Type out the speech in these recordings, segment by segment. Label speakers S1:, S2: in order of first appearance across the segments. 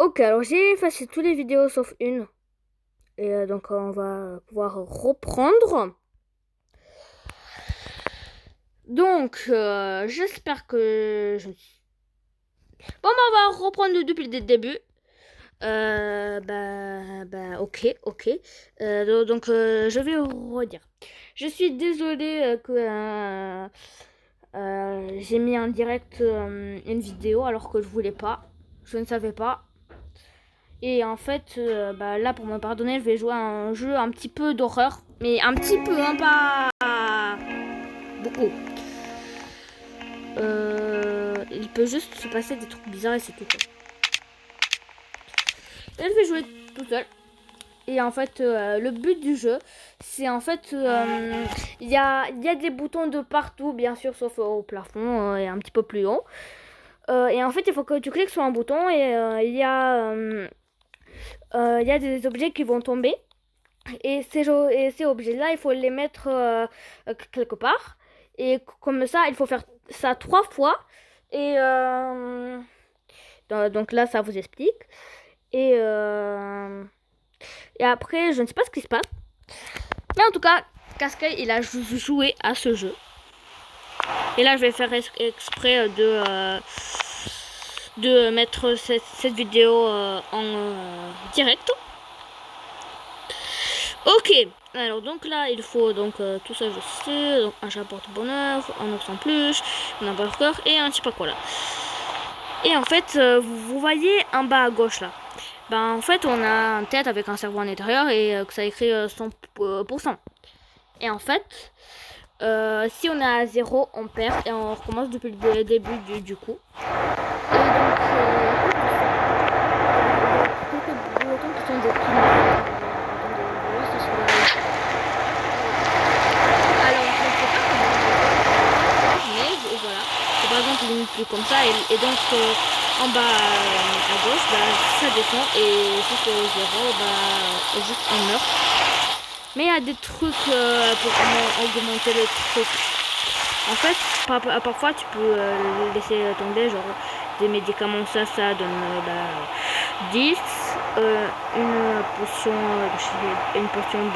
S1: Ok, alors j'ai effacé toutes les vidéos sauf une. Et donc on va pouvoir reprendre. Donc j'espère que bon, bah, on va reprendre depuis le début. Ok. Je vais redire. Je suis désolée que j'ai mis en direct une vidéo alors que je voulais pas. Je ne savais pas. Et en fait, là, pour me pardonner, je vais jouer à un jeu un petit peu d'horreur. Mais un petit peu, hein, pas beaucoup. Il peut juste se passer des trucs bizarres et c'est tout. Et je vais jouer tout seul. Et en fait, le but du jeu, c'est en fait, il y a des boutons de partout, bien sûr, sauf au plafond et un petit peu plus haut. Et en fait, il faut que tu cliques sur un bouton et il y a des objets qui vont tomber. Et ces objets-là, il faut les mettre quelque part. Et comme ça, il faut faire ça 3 fois. Et donc là, ça vous explique. Et, et après, je ne sais pas ce qui se passe. Mais en tout cas, Cascade, il a joué à ce jeu. Et là, je vais faire exprès de mettre cette vidéo en direct. Ok, alors donc là il faut donc tout ça je sais, donc un chat porte-bonheur, un ours en peluche, un hamburger et un je sais pas quoi là. Et en fait vous voyez en bas à gauche là, en fait on a une tête avec un cerveau à l'intérieur et que ça écrit 100%. Et en fait si on est à 0 on perd et on recommence depuis le début du coup. Et donc quelques boutons qui sont des par exemple il n'est plus comme ça et donc en bas à gauche ça descend et si c'est 0 juste on meurt. Mais il y a des trucs pour augmenter le truc. En fait parfois tu peux laisser tomber genre des médicaments, ça donne 10, une potion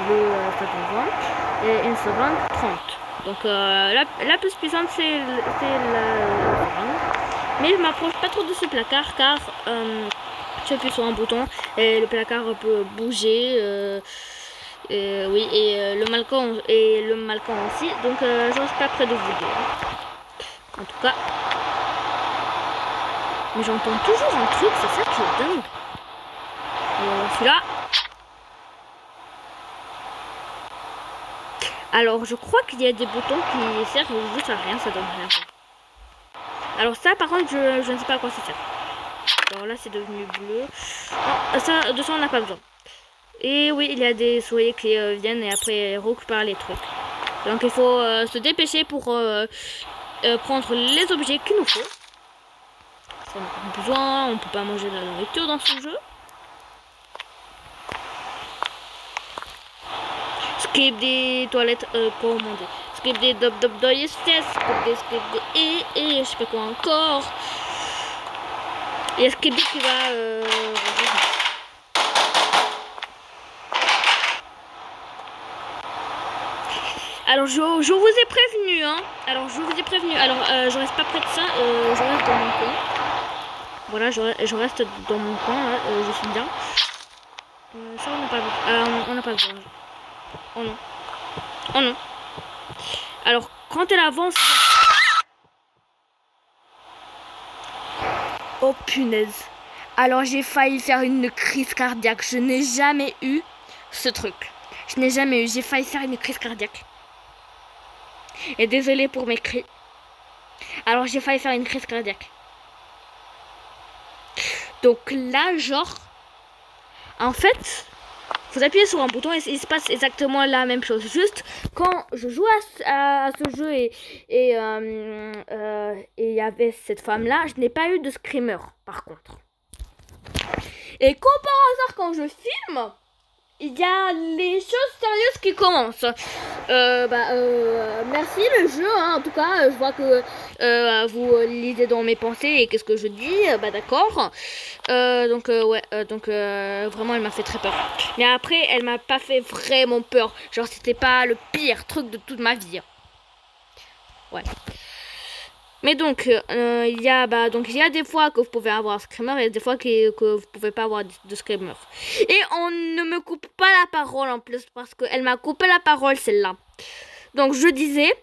S1: bleue ça donne 20 et une seconde 30. Donc la plus puissante c'est la seconde. Mais je m'approche pas trop de ce placard car tu appuies sur un bouton et le placard peut bouger. Oui, et le malcan aussi. Donc je reste pas près de vous deux. En tout cas. Mais j'entends toujours un truc, c'est ça qui est dingue. Celui-là. Alors je crois qu'il y a des boutons qui servent juste à rien, ça donne rien. Alors ça par contre je ne sais pas à quoi ça sert. Alors là c'est devenu bleu. Non, de ça on n'a pas besoin. Et oui, il y a des souris qui viennent et après récupèrent les trucs. Donc il faut se dépêcher pour prendre les objets qu'il nous faut. Ça n'a pas besoin, on peut pas manger de la nourriture dans ce jeu. Skip des toilettes, comment on dit? Skip des dob yes, skip des et je sais pas quoi encore. Il y a Skip qui va alors je vous ai prévenu hein. Alors je reste pas près de ça, je reste dans mon coin. Voilà, je reste dans mon coin là, je suis bien. Ça on n'a pas besoin. Oh non. Oh non. Alors quand elle avance. Oh punaise. Alors j'ai failli faire une crise cardiaque. Je n'ai jamais eu ce truc. Je n'ai jamais eu. J'ai failli faire une crise cardiaque. Et désolé pour mes cris. Alors j'ai failli faire une crise cardiaque. Donc là, genre, en fait, vous appuyez sur un bouton et il se passe exactement la même chose. Juste quand je joue à ce jeu et il y avait cette femme-là, je n'ai pas eu de screamer par contre. Et comme par hasard, quand je filme, il y a les choses sérieuses qui commencent. Merci le jeu, hein. En tout cas, je vois que vous lisez dans mes pensées et qu'est-ce que je dis. D'accord. Vraiment, elle m'a fait très peur. Mais après, elle m'a pas fait vraiment peur. Genre, c'était pas le pire truc de toute ma vie. Ouais. Mais donc, il y a des fois que vous pouvez avoir un screamer et des fois que vous pouvez pas avoir de screamer. Et on ne me coupe pas la parole en plus parce qu'elle m'a coupé la parole celle-là. Donc je disais,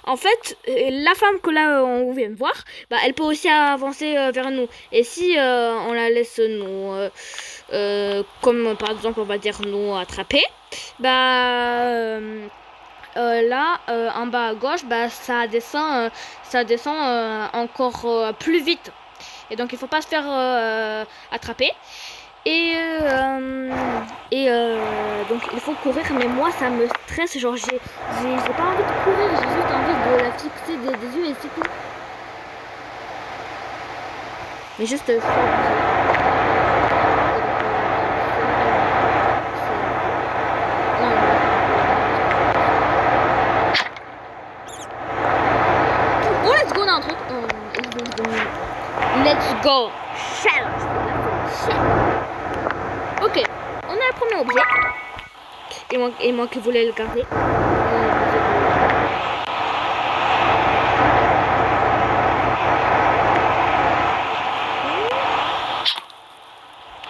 S1: en fait, la femme que là on vient de voir, elle peut aussi avancer vers nous. Et si on la laisse nous, comme par exemple on va dire nous attraper, là en bas à gauche ça descend encore plus vite et donc il faut pas se faire attraper donc il faut courir, mais moi ça me stresse, genre j'ai pas envie de courir, j'ai juste envie de la fixer des yeux et c'est tout, mais juste let's go. Ok, on a le premier objet. Et moi qui voulais le garder.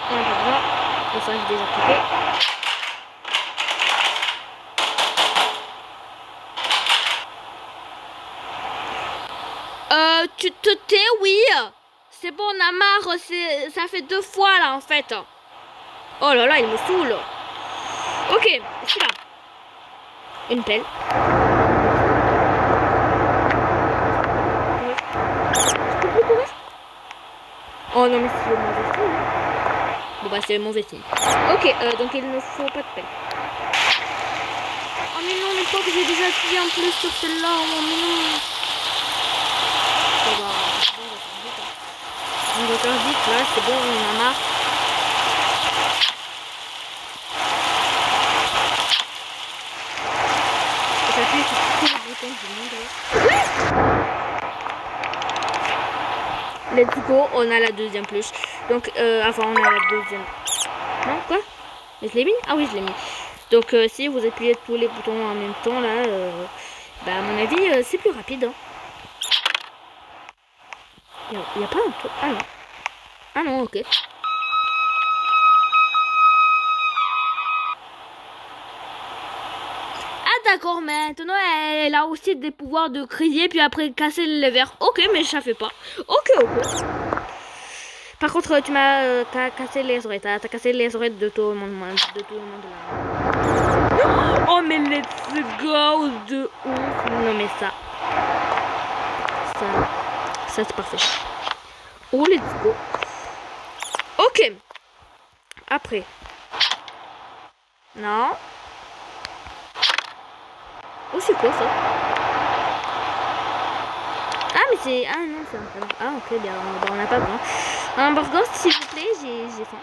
S1: On va voir. Le ça j'ai déjà coupé. Tu te tais, oui. C'est bon, on a marre, ça fait 2 fois là en fait. Oh là là, il me saoule. Ok, celui-là. Une pelle. Je peux plus courir. Oh non, mais c'est le mauvais signe. Bon c'est le mauvais signe. Ok, donc il ne faut pas de pelle. Oh mais non, mais pas que j'ai déjà appuyé en plus sur celle-là. Oh mais non. On va faire vite là, c'est bon, on en a marre. J'appuie sur tous les boutons du monde. Let's go, on a la deuxième plus. Donc, on a la deuxième. Non, quoi? Mais je l'ai mis? Ah oui, je l'ai mis. Donc, si vous appuyez tous les boutons en même temps, là, à mon avis, c'est plus rapide. Hein. Il n'y a pas un truc. Ah non. Ah non, ok. Ah d'accord, maintenant elle a aussi des pouvoirs de crier puis après casser les verres. Ok, mais je savais pas. Ok. Par contre, tu m'as cassé les oreilles. T'as cassé les oreilles de tout le monde. De tout le monde là. Oh mais let's go de ouf. Non mais ça c'est parfait. Oh let's go. Ok. Après. Non. Oh c'est quoi ça? Ah mais c'est... Ah non c'est un peu... Ah ok bien on n'a pas besoin. Un hamburger s'il vous plaît, j'ai faim.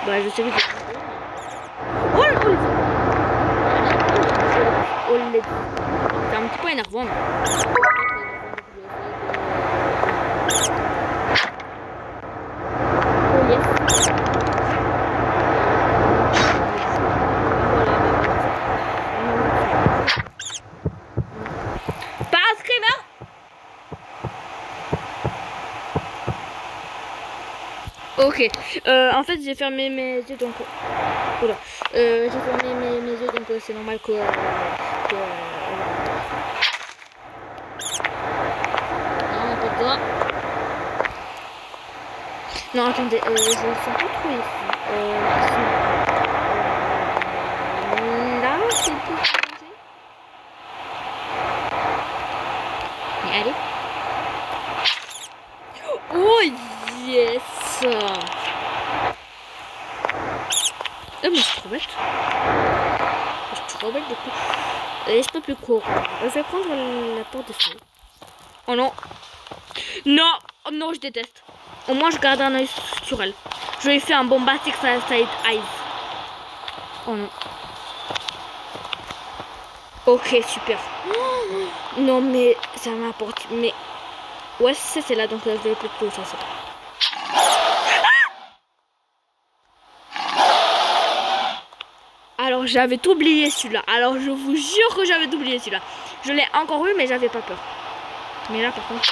S1: Je sais que j'ai faim. Oh là oh les... C'est un petit peu énervant. Oh yes. Ok, en fait j'ai fermé mes yeux donc... Oula. J'ai fermé mes yeux donc c'est normal que... Non, pas toi. Non, attendez, je ne sens pas trop ici. Là, c'est tout changé. Mais allez. Oh yes. Mais c'est trop bête. C'est trop bête du coup. Et je peux plus courir. Je vais prendre la porte de feu. Oh non. Non. Oh non, je déteste. Au moins je garde un oeil sur elle. Je lui ai fait un bombastic side eyes. Oh non. Ok, super. Oh, non, mais ça m'apporte. Mais ouais, c'est là, donc je vais plutôt ça. Alors j'avais oublié celui-là. Alors je vous jure que j'avais oublié celui-là. Je l'ai encore eu, mais j'avais pas peur. Mais là, par contre,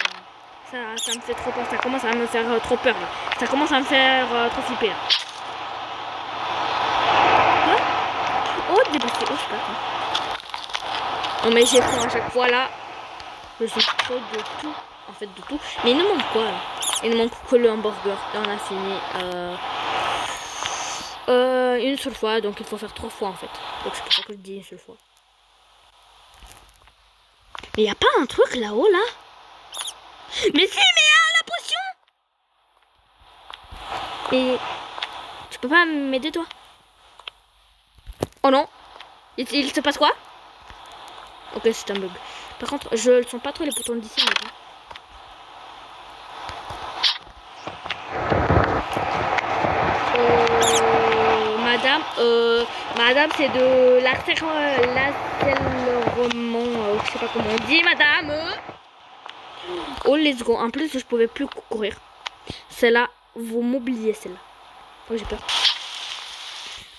S1: ça me fait trop peur. Ça commence à me faire trop peur là. Ça commence à me faire trop flipper. Là. Quoi? Oh, dépassé. Oh, je sais pas. Non, mais j'ai pris à chaque fois là. Je suis trop de tout. En fait, de tout. Mais il nous manque quoi là? Il nous manque que le hamburger. Et on a fini une seule fois. Donc il faut faire 3 fois en fait. Donc c'est pour ça que je dis une seule fois. Mais y a pas un truc là-haut là? Mais si, mais la potion! Et tu peux pas m'aider toi? Oh non! Il se passe quoi? Ok, c'est un bug. Par contre, je ne sens pas trop les boutons d'ici. Madame, c'est de l'acélerement, je sais pas comment on dit, madame. Oh, let's go. En plus, je pouvais plus courir. Celle-là, vous m'oubliez celle-là. Oh, j'ai peur.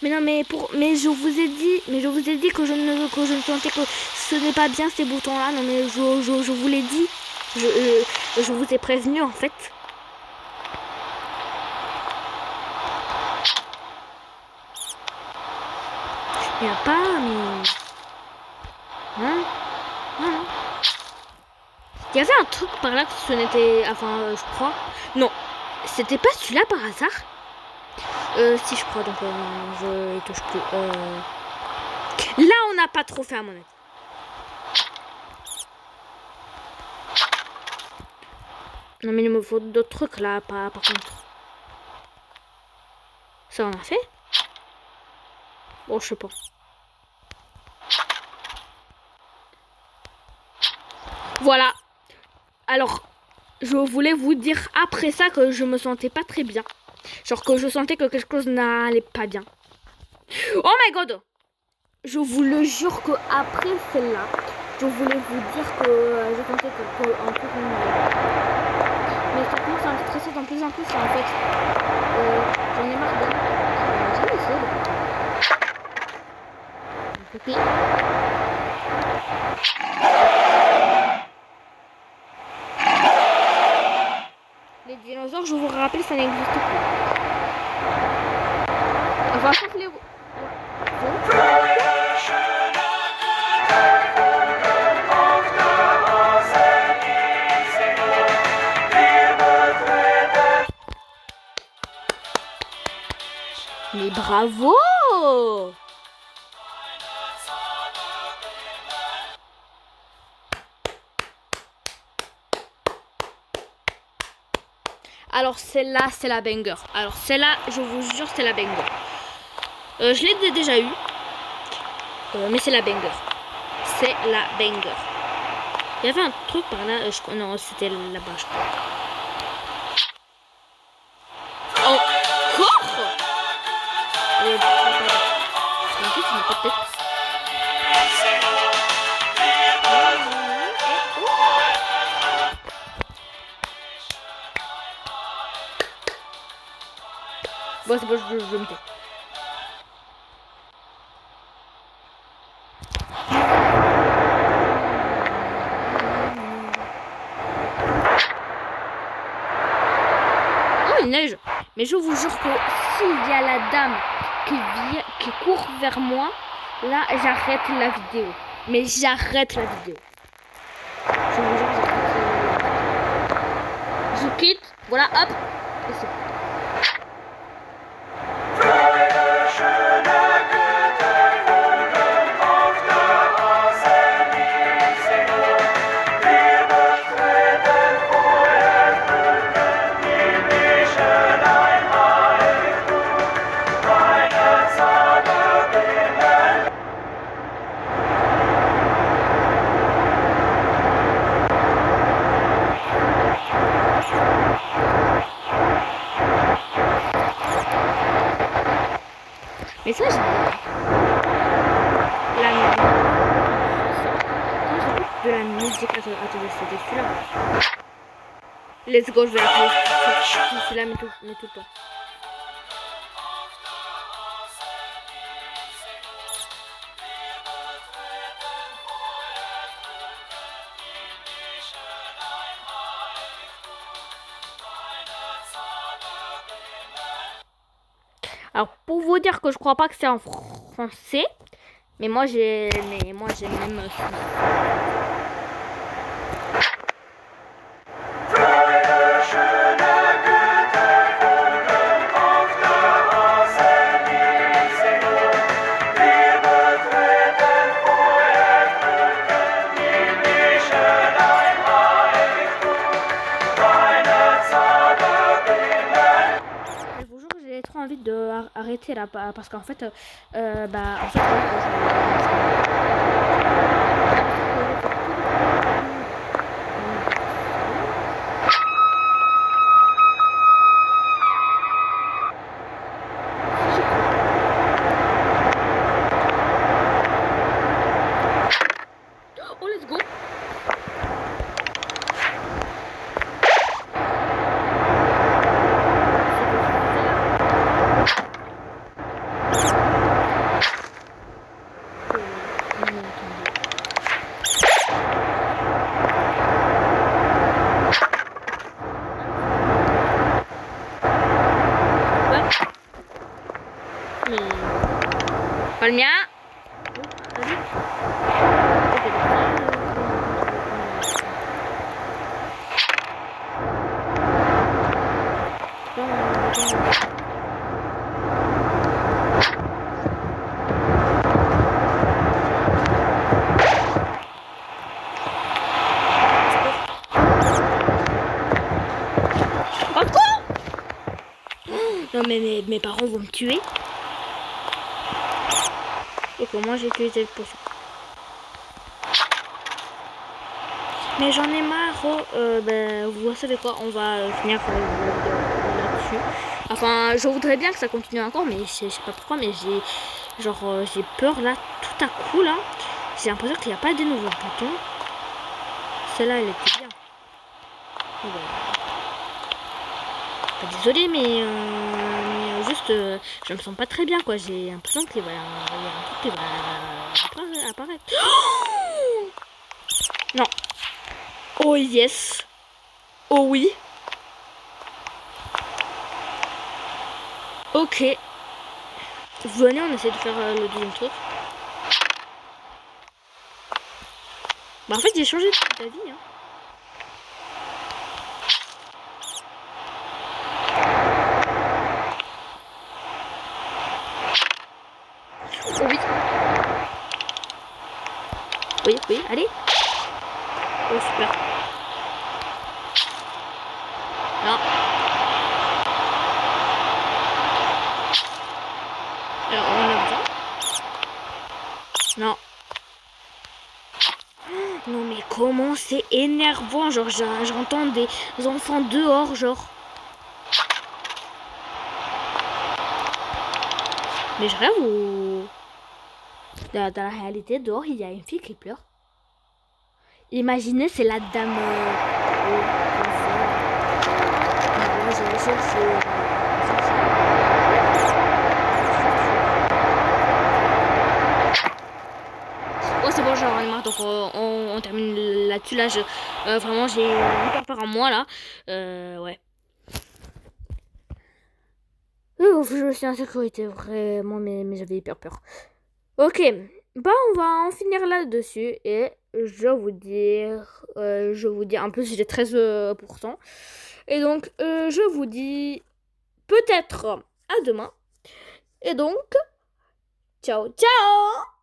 S1: Mais non, mais je vous ai dit, que je ne sentais que ce n'est pas bien ces boutons-là. Non, mais je vous l'ai dit. Je vous ai prévenu en fait. Il n'y a pas, mais... Hein? Non. Il y avait un truc par là que ce n'était... Enfin, je crois... Non. C'était pas celui-là par hasard? Si, je crois. Donc, je touche plus. Là, on n'a pas trop fait à mon avis. Non, mais il me faut d'autres trucs là, par contre. Ça, on a fait? Bon, je sais pas. Voilà. Alors, je voulais vous dire après ça que je me sentais pas très bien. Genre que je sentais que quelque chose n'allait pas bien. Oh my god! Je vous le jure que après celle-là, je voulais vous dire que je sentais que un peu comme... Mais ça commence à me stresser de plus en plus en fait. J'en ai marre d'elle. J'ai essayé. Ok. Les dinosaures, je vous rappelle, ça n'existe plus. Enfin, sauf les... Mais bravo! Alors celle-là, c'est la banger. Alors celle-là, je vous jure, c'est la banger. Je l'ai déjà eu. Mais c'est la banger. C'est la banger. Il y avait un truc par là. Non, c'était là-bas, je crois. Encore? En plus, il n'a pas de tête. Bon, c'est bon, je me tais. Oh, il neige. Mais je vous jure que s'il y a la dame qui court vers moi, là, j'arrête la vidéo. Mais j'arrête la vidéo. Je vous jure, je quitte. Voilà, hop. Et c'est bon. Mais ça, j'ai... de la musique. Attendez, c'était celui-là. Let's go, je vais l'appeler. Celui-là, mais tout le temps. Alors pour vous dire que je crois pas que c'est en français, mais moi j'ai même trop envie de arrêter là parce qu'en fait oh let's go. Pas le mien. Non mais mes parents vont me tuer. Ok, moi j'ai utilisé le potion. Mais j'en ai marre. Vous savez quoi, on va finir là-dessus. Enfin, je voudrais bien que ça continue encore, mais je sais pas pourquoi, mais j'ai peur là, tout à coup là. J'ai l'impression qu'il n'y a pas de nouveaux boutons. Celle-là, elle était bien. Désolée, mais juste, je me sens pas très bien, quoi. J'ai l'impression qu'il va y a un truc qui va apparaître. Oh non. Oh yes. Oh oui. Ok. Venez, on essaie de faire le deuxième truc. Bah en fait, j'ai changé d'avis, hein. Oui, allez. Oh, super. Non. Alors, on a besoin. Non. Non, mais comment c'est énervant. Genre, j'entends des enfants dehors, genre. Mais je rêve ou... Dans la réalité, dehors, il y a une fille qui pleure. Imaginez, c'est la dame... Oh, c'est bon, j'en ai marre, donc on termine là-dessus. Là, vraiment, j'ai hyper peur en moi, là. Ouais. Je suis en sécurité, vraiment, mais j'avais hyper peur. Ok, bah on va en finir là-dessus et je vous dis, en plus j'ai 13%. Et donc, je vous dis peut-être à demain. Et donc, ciao, ciao!